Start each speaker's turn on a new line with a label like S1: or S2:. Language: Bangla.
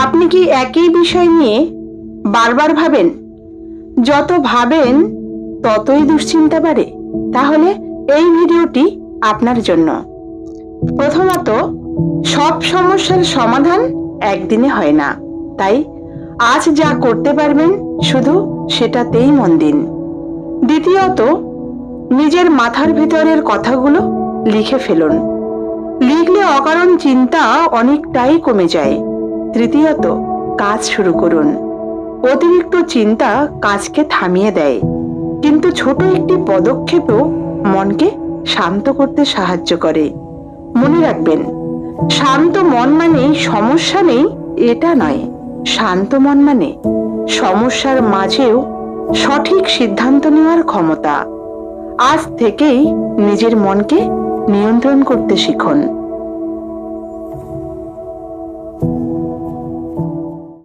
S1: আপনি কি একই বিষয় নিয়ে বারবার ভাবেন? যত ভাবেন ততই দুশ্চিন্তা বাড়ে। তাহলে এই ভিডিওটি আপনার জন্য। প্রথমত, সব সমস্যার সমাধান একদিনে হয় না, তাই আজ যা করতে পারবেন শুধু সেটাতেই মন দিন। দ্বিতীয়ত, নিজের মাথার ভিতরের কথাগুলো লিখে ফেলুন। লিখলে অকারণ চিন্তা অনেকটাই কমে যায়। তৃতীয়ত, কাজ শুরু করুন। অতিরিক্ত চিন্তা কাজকে থামিয়ে দেয়, কিন্তু ছোট একটি পদক্ষেপও মনকে শান্ত করতে সাহায্য করে। মনে রাখবেন, শান্ত মন মানেই সমস্যা নেই এটা নয়। শান্ত মন মানে সমস্যার মাঝেও সঠিক সিদ্ধান্ত নেওয়ার ক্ষমতা। আজ থেকেই নিজের মনকে নিয়ন্ত্রণ করতে শিখুন।